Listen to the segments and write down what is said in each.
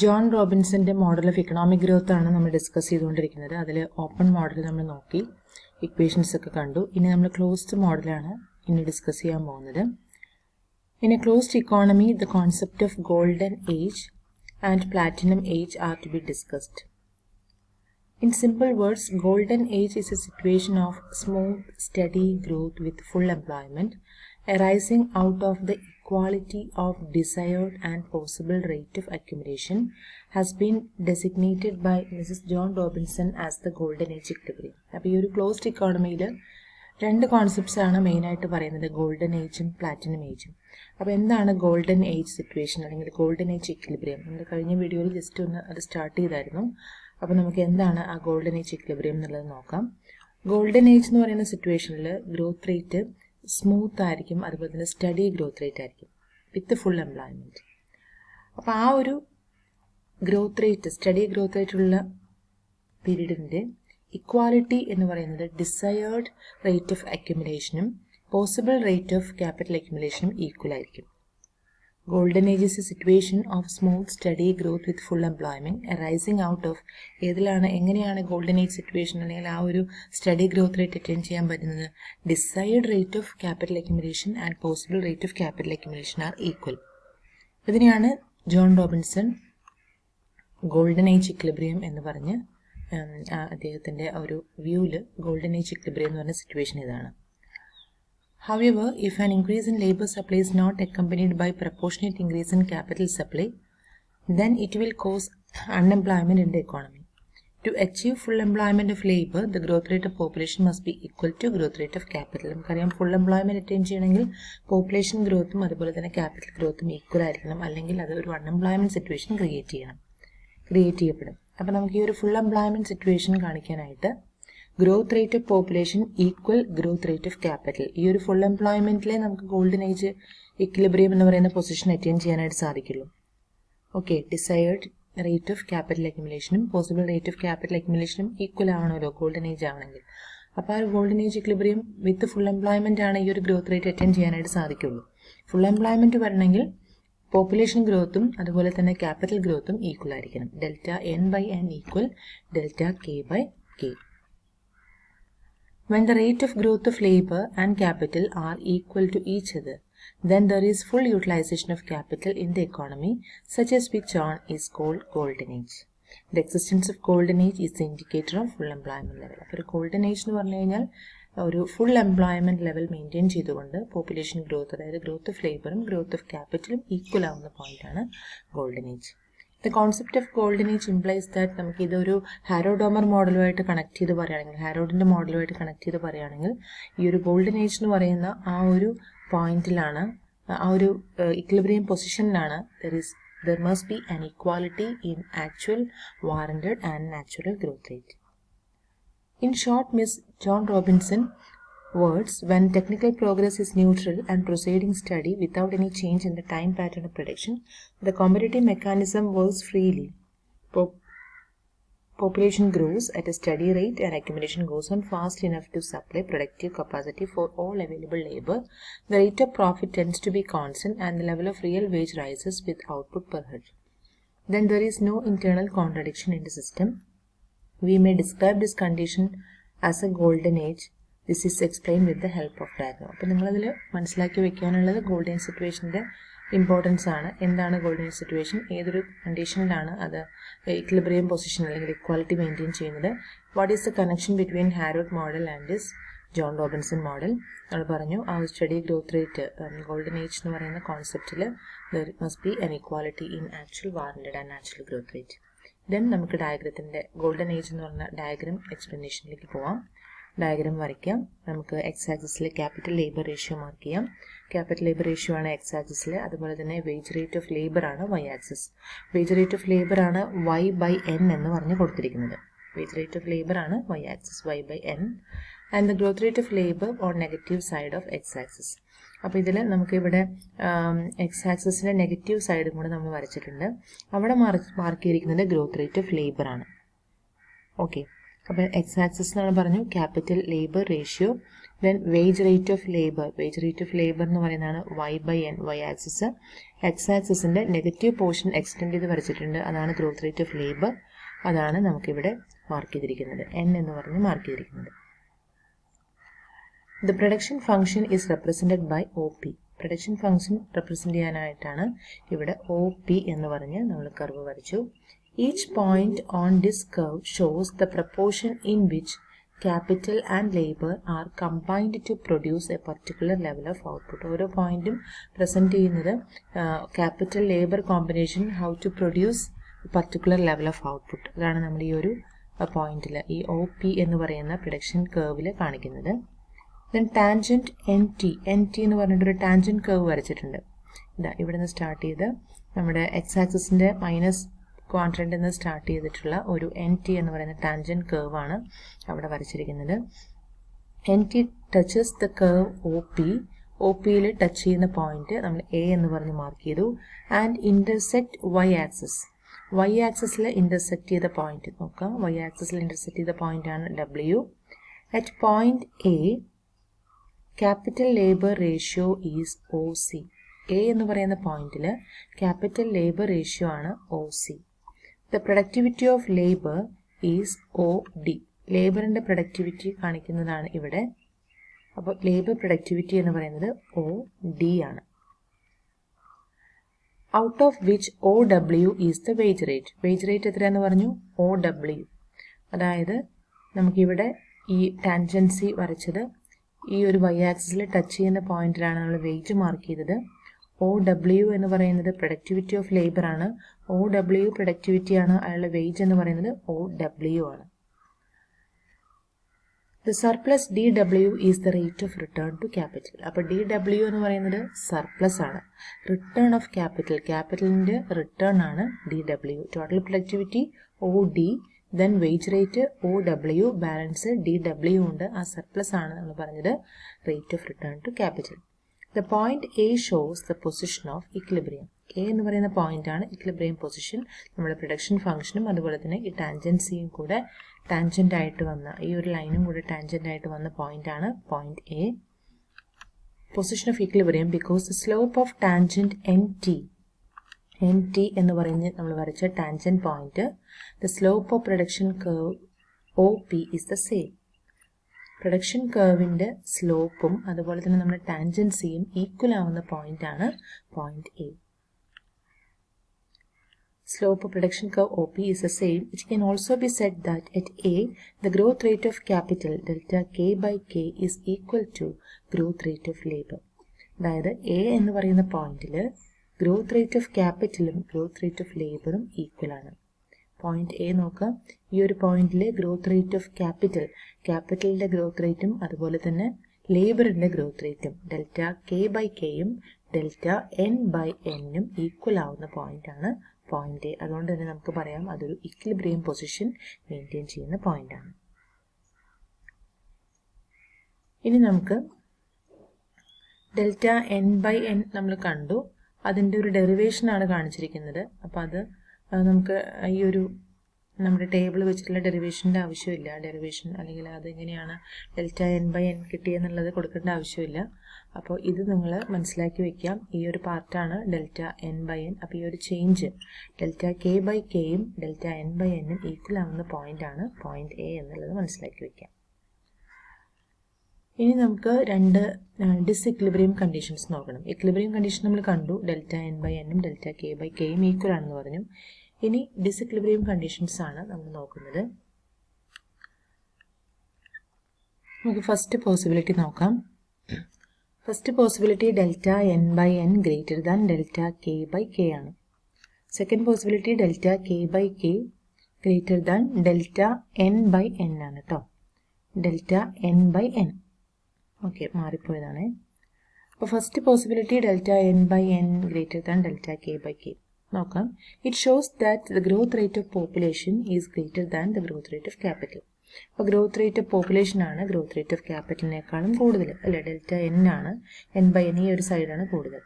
John റോബിൻസന്റെ model of economic growth ആണ് നമ്മൾ ഡിസ്കസ് ചെയ്തുകൊണ്ടിരിക്കുന്നത്. അതിൽ ഓപ്പൺ മോഡൽ നമ്മൾ നോക്കി, ഇക്വേഷൻസ് ഒക്കെ കണ്ടു. ഇനി നമ്മൾ ക്ലോസ്ഡ് മോഡലാണ് ഇനി ഡിസ്കസ് ചെയ്യാൻ പോകുന്നത്. In a closed economy, the concept of golden age and platinum age are to be discussed. In simple words, golden age is a situation of smooth, steady growth with full employment, arising out of the equality of desired and possible rate of accumulation, has been designated by Mrs. John Robinson as the golden age equilibrium. അപ്പോൾ ഈ ഒരു closed ഇക്കോണമിയിൽ രണ്ട് concepts ആണ് മെയിനായിട്ട് പറയുന്നത്, golden ഏജും platinum ഏജും. അപ്പോൾ എന്താണ് golden age situation അല്ലെങ്കിൽ ഗോൾഡൻ ഏജ് ഇക്വിലിബ്രിയം? നമ്മൾ കഴിഞ്ഞ വീഡിയോയിൽ ജസ്റ്റ് ഒന്ന് അത് സ്റ്റാർട്ട് ചെയ്തായിരുന്നു. അപ്പോൾ നമുക്ക് എന്താണ് ആ ഗോൾഡൻ ഏജ് ഇക്വിലിബ്രിയം എന്നുള്ളത് നോക്കാം. ഗോൾഡൻ ഏജ് എന്ന് പറയുന്ന സിറ്റുവേഷനിൽ ഗ്രോത്ത് റേറ്റ് സ്മൂത്ത് ആയിരിക്കും, അതുപോലെ തന്നെ സ്റ്റഡി ഗ്രോത്ത് റേറ്റ് ആയിരിക്കും വിത്ത് ഫുൾ എംപ്ലോയ്മെൻറ്റ്. അപ്പോൾ ആ ഒരു ഗ്രോത്ത് റേറ്റ്, സ്റ്റഡി ഗ്രോത്ത് റേറ്റുള്ള പീരീഡിൻ്റെ ഇക്വാലിറ്റി എന്ന് പറയുന്നത് ഡിസയേർഡ് റേറ്റ് ഓഫ് അക്യുമുലേഷനും പോസിബിൾ റേറ്റ് ഓഫ് ക്യാപിറ്റൽ അക്യുമുലേഷനും ഈക്വൽ ആയിരിക്കും. Golden age is a situation of smooth steady growth with full employment arising out of എങ്ങനെയാണ് ഗോൾഡൻ ഏജ് സിറ്റുവേഷൻ അല്ലെങ്കിൽ ആ ഒരു സ്റ്റഡി ഗ്രോത്ത് റേറ്റ് അറ്റൈൻ ചെയ്യാൻ പറ്റുന്നത്? Desired rate of capital accumulation and possible rate of capital accumulation are equal. ഇതിനെയാണ് Joan Robinson golden age equilibrium എന്ന് പറഞ്ഞ് അദ്ദേഹത്തിൻ്റെ ഒരു വ്യൂവിൽ ഗോൾഡൻ ഏജ് ഇക്വിലിബ്രിയം എന്ന് പറഞ്ഞ സിറ്റുവേഷൻ ഇതാണ്. However, if an increase in labor supply is not accompanied by proportionate increase in capital supply, then it will cause unemployment in the economy. To achieve full employment of labor, the growth rate of population must be equal to growth rate of capital. നമുക്കറിയാം, full employment attain ചെയ്യണമെങ്കിൽ population ഗ്രോത്തും അതുപോലെ തന്നെ capital ഗ്രോത്തും equal ആയിരിക്കണം, അല്ലെങ്കിൽ അത് ഒരു അൺഎംപ്ലോയ്മെന്റ് സിറ്റുവേഷൻ ക്രിയേറ്റ് ചെയ്യപ്പെടും. അപ്പോൾ നമുക്ക് ഈ ഒരു ഫുൾ എംപ്ലോയ്മെന്റ് സിറ്റുവേഷൻ കാണിക്കാനായിട്ട് growth rate of population equal growth rate of capital, ഈ ഒരു ഫുൾ എംപ്ലോയ്മെന്റിലെ നമുക്ക് ഗോൾഡൻ ഏജ് ഇക്വിലിബ്രിയം എന്ന് പറയുന്ന പൊസിഷൻ അറ്റൈൻ ചെയ്യാനായിട്ട് സാധിക്കുള്ളൂ. Okay, desired rate of capital അക്യുമുലേഷനും പോസിബിൾ റേറ്റ് ഓഫ് ക്യാപിറ്റൽ അക്യുമുലേഷനും ഈക്വൽ ആവണമല്ലോ ഗോൾഡൻ ഏജ് ആണെങ്കിൽ. അപ്പോൾ ആ ഒരു golden age equilibrium with full employment ആണ് ഈ ഒരു ഗ്രോത്ത് റേറ്റ് അറ്റൈൻ ചെയ്യാനായിട്ട് സാധിക്കുള്ളൂ. ഫുൾ എംപ്ലോയ്മെന്റ് വരണമെങ്കിൽ പോപ്പുലേഷൻ ഗ്രോത്തും അതുപോലെ തന്നെ ക്യാപിറ്റൽ ഗ്രോത്തും ഈക്വൽ ആയിരിക്കണം. Delta N by N equal delta K by K. When the rate of growth of labor and capital are equal to each other, then there is full utilization of capital in the economy, such as which on is called golden age. The existence of golden age is the indicator of full employment level. അപ്പോൾ ഒരു golden age എന്ന് പറഞ്ഞു കഴിഞ്ഞാൽ ഒരു full employment level maintain ചെയ്തുകൊണ്ട് population growth, അതായത് growth of ലേബറും growth of ക്യാപിറ്റലും ഈക്വൽ ആവുന്ന പോയിന്റാണ് golden age. The concept of golden age implies that നമുക്ക് ഇതൊരു ഹാരോഡോമർ മോഡലുമായിട്ട് കണക്ട് ചെയ്ത് പറയുകയാണെങ്കിൽ, ഹാരോഡിൻ്റെ മോഡലുമായിട്ട് കണക്ട് ചെയ്ത് പറയുകയാണെങ്കിൽ ഈ ഒരു ഗോൾഡൻ ഏജ് എന്ന് പറയുന്ന ആ ഒരു പോയിന്റിലാണ്, ആ ഒരു equilibrium പൊസിഷനിലാണ് there must be an equality in actual, warranted and natural growth rate. In short, Ms. John Robinson words, when technical progress is neutral and proceeding steady without any change in the time pattern of production, the competitive mechanism works freely. Population grows at a steady rate and accumulation goes on fast enough to supply productive capacity for all available labor. The rate of profit tends to be constant and the level of real wage rises with output per head. Then there is no internal contradiction in the system. We may describe this condition as a golden age. This is explained with the help of diagram. അപ്പോൾ നിങ്ങളതിൽ മനസ്സിലാക്കി വെക്കാനുള്ളത് golden സിറ്റുവേഷൻ്റെ importance ആണ്. എന്താണ് golden situation, ഏതൊരു കണ്ടീഷനിലാണ് അത് equilibrium position അല്ലെങ്കിൽ equality maintain ചെയ്യുന്നത്, what is the connection between Harrod model and this Joan Robinson model. നമ്മൾ പറഞ്ഞു ആ steady growth rate golden age എന്ന് പറയുന്ന കോൺസെപ്റ്റിൽ there must be an equality in actual, warranted and natural growth rate. Then നമുക്ക് ഡയഗ്രത്തിൻ്റെ golden age എന്ന് പറഞ്ഞ ഡയഗ്രം എക്സ്പ്ലനേഷനിലേക്ക് പോവാം. ഡയഗ്രം വരയ്ക്കാം. നമുക്ക് എക്സ് ആക്സിസിൽ ക്യാപിറ്റൽ ലേബർ റേഷ്യോ മാർക്ക് ചെയ്യാം. ക്യാപിറ്റൽ ലേബർ റേഷ്യോ ആണ് എക്സ് ആക്സിസിൽ, അതുപോലെ തന്നെ വേജ് റേറ്റ് ഓഫ് ലേബർ ആണ് Y axis. Wage rate of labour ആണ് വൈ ബൈ എൻ എന്ന് പറഞ്ഞ് കൊടുത്തിരിക്കുന്നത്. വേജ് റേറ്റ് ഓഫ് ലേബർ ആണ് Y axis, Y by N, and the growth rate of labour on negative side of X axis. അപ്പോൾ ഇതിൽ നമുക്കിവിടെ X ആക്സിസിൻ്റെ negative സൈഡും കൂടെ നമ്മൾ വരച്ചിട്ടുണ്ട്. അവിടെ മാർക്ക് ചെയ്തിരിക്കുന്നത് ഗ്രോത്ത് റേറ്റ് ഓഫ് ലേബർ ആണ്. ഓക്കെ, അപ്പോൾ എക്സ് ആക്സിസ് എന്നാണ് പറഞ്ഞു capital labour ratio, then wage rate of labour എന്ന് പറയുന്നതാണ് y/n, y ആക്സിസ്. എക്സ് ആക്സിസിൻ്റെ നെഗറ്റീവ് പോർഷൻ എക്സ്റ്റെൻഡ് ചെയ്ത് വരച്ചിട്ടുണ്ട്, അതാണ് ഗ്രോത്ത് റേറ്റ് ഓഫ് ലേബർ. അതാണ് നമുക്കിവിടെ മാർക്ക് ചെയ്തിരിക്കുന്നത്, n എന്ന് പറഞ്ഞ് മാർക്ക് ചെയ്തിരിക്കുന്നത്. The production function is represented by OP. Production function represent ചെയ്യാനായിട്ടാണ് ഇവിടെ OP എന്ന് പറഞ്ഞ് നമ്മൾ കർവ് വരച്ചു. Each point on this curve shows the proportion in which capital and labor are combined to produce a particular level of output. ഓരോ പോയിന്റും present ചെയ്യുന്നത് capital labour combination how to produce particular level of output. അതാണ് നമ്മൾ ഈ ഒരു പോയിന്റിൽ ഈ OP എന്ന് പറയുന്ന പ്രൊഡക്ഷൻ കർവിൽ കാണിക്കുന്നത്. ദെൻ ടാൻജന്റ് NT എന്ന് പറഞ്ഞിട്ടൊരു ടാൻജന്റ് കർവ് വരച്ചിട്ടുണ്ട്. ഇതാ ഇവിടെ നിന്ന് സ്റ്റാർട്ട് ചെയ്ത് നമ്മുടെ എക്സ് ആക്സിസിൻ്റെ മൈനസ് ക്വാഡ്രന്റിൽ നിന്ന് സ്റ്റാർട്ട് ചെയ്തിട്ടുള്ള ഒരു NT എന്ന് പറയുന്ന ടാൻജന്റ് കർവാണ് അവിടെ വരച്ചിരിക്കുന്നത്. NT ടച്ചസ് ദ കർവ് OPയിൽ ടച്ച് ചെയ്യുന്ന പോയിന്റ് നമ്മൾ A എന്ന് പറഞ്ഞ് മാർക്ക് ചെയ്തു. ആൻഡ് ഇന്റർസെക്ട് y ആക്സിസിൽ ഇന്റർസെക്ട് ചെയ്ത പോയിന്റ് നോക്കാം. y ആക്സിസിൽ ഇന്റർസെക്ട് ചെയ്ത പോയിന്റ് ആണ് W. At point A capital labour ratio is OC. A എന്ന് പറയുന്ന പോയിന്റിൽ ക്യാപിറ്റൽ ലേബർ റേഷ്യോ ആണ് OC. The productivity of labor is OD. ലേബറിൻ്റെ പ്രൊഡക്ടിവിറ്റി കാണിക്കുന്നതാണ് ഇവിടെ. അപ്പോൾ ലേബർ പ്രൊഡക്ടിവിറ്റി എന്ന് പറയുന്നത് OD ആണ്. Out of which OW is the wage rate. Wage rate എത്രയാണെന്ന് പറഞ്ഞു? OW. അതായത് നമുക്കിവിടെ ഈ ടാൻജൻസി വരച്ചത് ഈ ഒരു y ആക്സിസിൽ ടച്ച് ചെയ്യുന്ന പോയിന്റിലാണ് നമ്മൾ വേജ് മാർക്ക് ചെയ്തത്. OW എന്ന് പറയുന്നത് പ്രൊഡക്ടിവിറ്റി ഓഫ് ലേബർ ആണ്. OW പ്രൊഡക്ടിവിറ്റി ആണ്, അയാളുടെ വേജ് എന്ന് പറയുന്നത് OW ആണ്. The surplus DW is the rate of return to capital. അപ്പോൾ DW എന്ന് പറയുന്നത് സർപ്ലസ് ആണ്. റിട്ടേൺ ഓഫ് ക്യാപിറ്റലിൻ്റെ റിട്ടേൺ ആണ് DW. Total productivity OD, then wage rate OW, balance DW ഉണ്ട്. ആ സർപ്ലസ് ആണ് നമ്മൾ പറഞ്ഞത് rate of return to capital. The point A shows the position of equilibrium. A എന്ന് പറയുന്ന പോയിന്റ് ആണ് ഇക്വിലിബ്രിയം പൊസിഷൻ. നമ്മുടെ പ്രൊഡക്ഷൻ ഫംഗ്ഷനും അതുപോലെ തന്നെ ഈ ടാൻജൻസിയും കൂടെ ടാൻജന്റ് ആയിട്ട് വന്ന ഈ ഒരു ലൈനും കൂടെ ടാൻജന്റ് ആയിട്ട് വന്ന പോയിന്റ് ആണ് point A. Position of equilibrium because the slope of tangent NT എന്ന് പറഞ്ഞ് നമ്മൾ വരച്ച tangent point, the slope of production curve OP is the same. Production കർവിൻ്റെ സ്ലോപ്പും അതുപോലെ തന്നെ നമ്മുടെ ടാൻജൻസിയും ഈക്വൽ ആവുന്ന പോയിന്റ് ആണ് point A. Slope of production curve OP is the same. It can also be said that at A, the growth rate of capital delta K by K is equal to growth rate of labor. അതായത് A എന്ന് പറയുന്ന പോയിന്റിൽ growth rate of ക്യാപിറ്റലും growth rate of ലേബറും equal ആണ്. Point A നോക്കാം. ഈ ഒരു പോയിന്റിൽ ഗ്രോത്ത് റേറ്റ് ഓഫ് ക്യാപിറ്റലിൻ്റെ ഗ്രോത്ത് റേറ്റും അതുപോലെ തന്നെ ലേബറിൻ്റെ ഗ്രോത്ത് റേറ്റും ഡെൽറ്റ K by Kയും ഡെൽറ്റ N by Nയും ഈക്വൽ ആവുന്ന പോയിന്റ് ആണ് പോയിന്റ് A. അതുകൊണ്ട് തന്നെ നമുക്ക് പറയാം അതൊരു ഇക്വിലിബ്രിയം പൊസിഷൻ മെയിൻറ്റെയിൻ ചെയ്യുന്ന പോയിന്റ് ആണ്. ഇനി നമുക്ക് ഡെൽറ്റ N by N നമ്മൾ കണ്ടു. അതിൻ്റെ ഒരു ഡെറിവേഷനാണ് കാണിച്ചിരിക്കുന്നത്. അപ്പോൾ അത് നമുക്ക് ഈ ഒരു നമ്മുടെ ടേബിൾ വെച്ചിട്ടുള്ള ഡെറിവേഷൻ്റെ ആവശ്യമില്ല. ഡെറിവേഷൻ അല്ലെങ്കിൽ അതെങ്ങനെയാണ് ഡെൽറ്റ N by N കിട്ടിയെന്നുള്ളത് കൊടുക്കേണ്ട ആവശ്യമില്ല. അപ്പോൾ ഇത് നിങ്ങൾ മനസ്സിലാക്കി വയ്ക്കാം. ഈ ഒരു പാർട്ടാണ് ഡെൽറ്റ N by N. അപ്പോൾ ഈ ഒരു ചേഞ്ച് ഡെൽറ്റ K by Kയും ഡെൽറ്റ N by Nയും ഈക്വൽ ആവുന്ന പോയിന്റാണ് പോയിന്റ് A എന്നുള്ളത് മനസ്സിലാക്കി വയ്ക്കാം. ഇനി നമുക്ക് രണ്ട് ഡിസ്ഇക്വിലിബ്രിയം കണ്ടീഷൻസ് നോക്കണം. ഇക്വിലിബ്രിയം കണ്ടീഷൻ നമ്മൾ കണ്ടു. ഡെൽറ്റ N by Nയും ഡെൽറ്റ K by Kയും ഈക്വൽ ആണെന്ന് പറഞ്ഞു. ഇനി ഡിസ്ഇക്വിലിബ്രിയം കണ്ടീഷൻസ് ആണ് നമ്മൾ നോക്കുന്നത്. നമുക്ക് ഫസ്റ്റ് പോസിബിലിറ്റി നോക്കാം. First possibility delta N by N greater than delta K by K ആണ്. Second possibility delta K by K greater than delta N by N ആണ് കേട്ടോ. Delta N by N. Okay, മാറിപ്പോയതാണ്. അപ്പോൾ first possibility delta N by N greater than delta K by K നോക്കാം. It shows that the growth rate of population is greater than the growth rate of capital. അപ്പോൾ growth rate of population ആണ് growth rate of ക്യാപിറ്റലിനേക്കാളും കൂടുതൽ അല്ലേ. Delta N ആണ്, N by N ഈ ഒരു സൈഡാണ് കൂടുതൽ.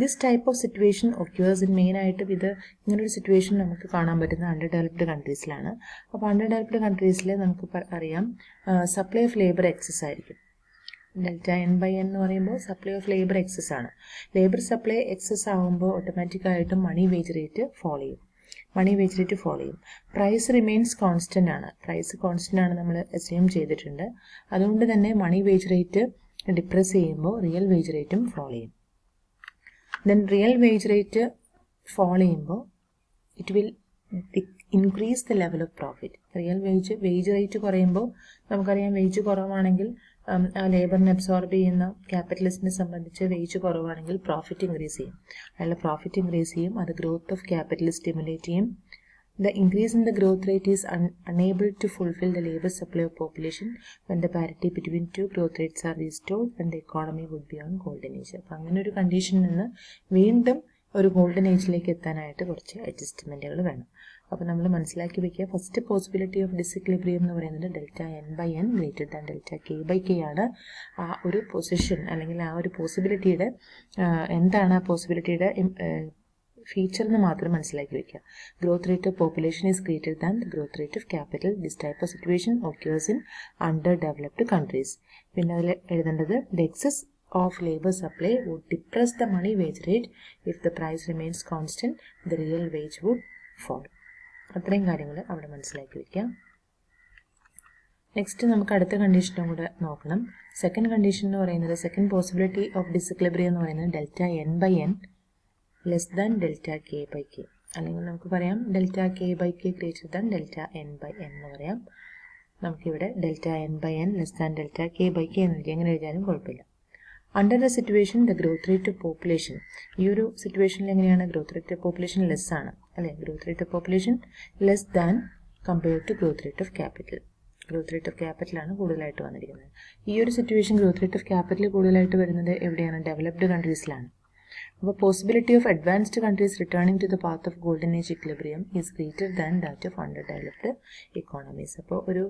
This type of situation occurs in മെയിനായിട്ടും ഇത് ഇങ്ങനൊരു സിറ്റുവേഷൻ നമുക്ക് കാണാൻ പറ്റുന്ന അണ്ടർ ഡെവലപ്ഡ് കൺട്രീസിലാണ്. അപ്പോൾ അണ്ടർ ഡെവലപ്ഡ് കൺട്രീസിൽ നമുക്ക് അറിയാം സപ്ലൈ ഓഫ് ലേബർ എക്സസ് ആയിരിക്കും. ഡെൽറ്റ എൻ ബൈ എൻ എന്ന് പറയുമ്പോൾ സപ്ലൈ ഓഫ് ലേബർ എക്സസ് ആണ്. ലേബർ സപ്ലൈ എക്സസ് ആകുമ്പോൾ ഓട്ടോമാറ്റിക്കായിട്ടും മണി വേജ് റേറ്റ് ഫോളോ ചെയ്യും. പ്രൈസ് റിമെയിൻസ് കോൺസ്റ്റന്റ് ആണ്. പ്രൈസ് കോൺസ്റ്റന്റ് ആണ് നമ്മൾ അസ്യൂം ചെയ്തിട്ടുണ്ട്. അതുകൊണ്ട് തന്നെ മണി വേജ് റേറ്റ് ഡിപ്രസ് ചെയ്യുമ്പോൾ റിയൽ വേജ് റേറ്റും ഫോളോ ചെയ്യും. Then real wage rate follow ചെയ്യുമ്പോൾ it will increase the level of profit. Real wage rate കുറയുമ്പോൾ നമുക്കറിയാം വേജ് കുറവാണെങ്കിൽ ആ ലേബറിനെ അബ്സോർബ് ചെയ്യുന്ന ക്യാപിറ്റലിസ്റ്റിനെ സംബന്ധിച്ച് വേജ് കുറവാണെങ്കിൽ പ്രോഫിറ്റ് ഇൻക്രീസ് ചെയ്യും. അയാളുടെ പ്രോഫിറ്റ് ഇൻക്രീസ് ചെയ്യും. അത് ഗ്രോത്ത് ഓഫ് ക്യാപിറ്റൽ സ്റ്റിമുലേറ്റ് ചെയ്യും. The increase in the growth rate is unable to fulfill the labor supply of population when the parity between two growth rates are restored and the economy would be on golden age. അപ്പോൾ അങ്ങനെ ഒരു കണ്ടീഷനിൽ നിന്ന് വീണ്ടും ഒരു golden ഏജിലേക്ക് എത്താനായിട്ട് കുറച്ച് അഡ്ജസ്റ്റ്മെൻറ്റുകൾ വേണം. അപ്പോൾ നമ്മൾ മനസ്സിലാക്കി വയ്ക്കുക, ഫസ്റ്റ് പോസിബിലിറ്റി ഓഫ് ഡിസിക്ലിബ്രിയം എന്ന് പറയുന്നത് delta N by N greater than delta K by K ആണ്. ആ ഒരു പൊസിഷൻ അല്ലെങ്കിൽ ആ ഒരു പോസിബിലിറ്റിയുടെ എന്താണ് ആ പോസിബിലിറ്റിയുടെ ഫീച്ചർ എന്ന് മാത്രം മനസ്സിലാക്കി വയ്ക്കുക. Growth rate of population is greater than the growth rate of capital. This type of situation occurs in under developed countries. പിന്നെ അതിൽ എഴുതേണ്ടത് the excess of labor supply would depress the money wage rate. If the price remains constant, the real wage would fall. അത്രയും കാര്യങ്ങൾ അവിടെ മനസ്സിലാക്കി വയ്ക്കാം. Next നമുക്ക് അടുത്ത കണ്ടീഷനും കൂടെ നോക്കണം. സെക്കൻഡ് കണ്ടീഷൻ എന്ന് പറയുന്നത്, സെക്കൻഡ് പോസിബിലിറ്റി ഓഫ് ഡിസിക്ലിബ്രിയം എന്ന് പറയുന്നത് delta N by N less than delta K by K, അല്ലെങ്കിൽ നമുക്ക് പറയാം delta K by K greater than delta N by N എന്ന് പറയാം. നമുക്കിവിടെ delta N by N less than delta K by K എന്ന് എങ്ങനെ എഴുതിയാലും കുഴപ്പമില്ല. Under the situation the growth rate of population, ഈ ഒരു സിറ്റുവേഷനിൽ എങ്ങനെയാണ് growth rate of population less ആണ് അല്ലേ, growth rate of population less than compared to growth rate of capital. Growth rate of ക്യാപിറ്റലാണ് കൂടുതലായിട്ട് വന്നിരിക്കുന്നത്. ഈ ഒരു situation growth rate of capital കൂടുതലായിട്ട് വരുന്നത് എവിടെയാണ്, ഡെവലപ്ഡ് കൺട്രീസിലാണ്. അപ്പോൾ possibility of advanced countries returning to the path of golden age equilibrium is greater than that of under developed economies. അപ്പോൾ ഒരു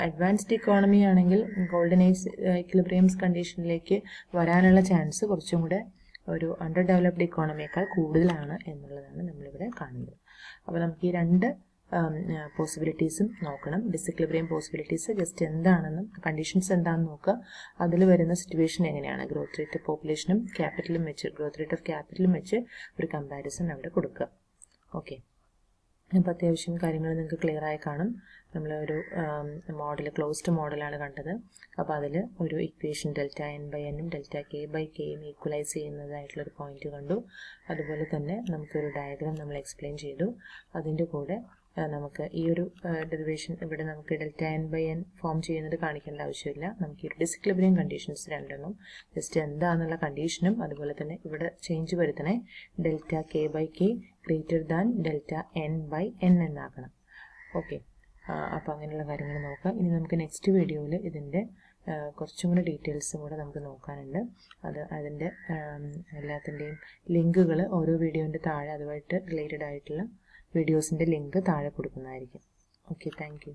അഡ്വാൻസ്ഡ് ഇക്കോണമി ആണെങ്കിൽ ഗോൾഡൻ ഏജ് ഇക്വിലിബ്രിയംസ് കണ്ടീഷനിലേക്ക് വരാനുള്ള ചാൻസ് കുറച്ചും കൂടെ ഒരു അണ്ടർ ഡെവലപ്ഡ് ഇക്കോണമിയേക്കാൾ കൂടുതലാണ് എന്നുള്ളതാണ് നമ്മളിവിടെ കാണുന്നത്. അപ്പോൾ നമുക്ക് ഈ രണ്ട് പോസിബിലിറ്റീസും നോക്കണം. ഡിസിക്ലിബ്രിയം പോസിബിലിറ്റീസ് ജസ്റ്റ് എന്താണെന്നും കണ്ടീഷൻസ് എന്താണെന്ന് നോക്കുക. അതിൽ വരുന്ന സിറ്റുവേഷൻ എങ്ങനെയാണ്, ഗ്രോത്ത് റേറ്റ് ഓഫ് പോപ്പുലേഷനും ക്യാപിറ്റലും വെച്ച്, ഗ്രോത്ത് റേറ്റ് ഓഫ് ക്യാപിറ്റലും വെച്ച് ഒരു കമ്പാരിസൺ അവിടെ കൊടുക്കുക. ഓക്കെ, അപ്പോൾ അത്യാവശ്യം കാര്യങ്ങൾ നിങ്ങൾക്ക് ക്ലിയർ ആയി കാണും. നമ്മൾ ഒരു മോഡൽ, ക്ലോസ്ഡ് മോഡലാണ് കണ്ടത്. അപ്പോൾ അതിൽ ഒരു ഇക്വേഷൻ ഡെൽറ്റ എൻ ബൈ എന്നും ഡെൽറ്റ കെ ബൈ കെയും ഈക്വലൈസ് ചെയ്യുന്നതായിട്ടുള്ളൊരു പോയിന്റ് കണ്ടു. അതുപോലെ തന്നെ നമുക്കൊരു ഡയഗ്രാം നമ്മൾ എക്സ്പ്ലെയിൻ ചെയ്തു. അതിൻ്റെ കൂടെ നമുക്ക് ഈ ഒരു ഡെറിവേഷൻ ഇവിടെ നമുക്ക് delta N by N form ചെയ്യുന്നത് കാണിക്കേണ്ട ആവശ്യമില്ല. നമുക്ക് ഈ ഒരു ഡിസിക്ലിബ്രിയം കണ്ടീഷൻസ് രണ്ടെണ്ണം ജസ്റ്റ് എന്താണെന്നുള്ള കണ്ടീഷനും അതുപോലെ തന്നെ ഇവിടെ ചേഞ്ച് വരുത്തണേ delta K by K greater than delta N by N എന്നാക്കണം. ഓക്കെ, അപ്പോൾ അങ്ങനെയുള്ള കാര്യങ്ങൾ നോക്കാം. ഇനി നമുക്ക് നെക്സ്റ്റ് വീഡിയോയിൽ ഇതിൻ്റെ കുറച്ചും കൂടെ ഡീറ്റെയിൽസും കൂടെ നമുക്ക് നോക്കാനുണ്ട്. അതിൻ്റെ എല്ലാത്തിൻ്റെയും ലിങ്കുകൾ ഓരോ വീഡിയോൻ്റെ താഴെ അതുമായിട്ട് റിലേറ്റഡ് ആയിട്ടുള്ള വീഡിയോസിൻ്റെ ലിങ്ക് താഴെ കൊടുക്കുന്നതായിരിക്കും. Okay, thank you.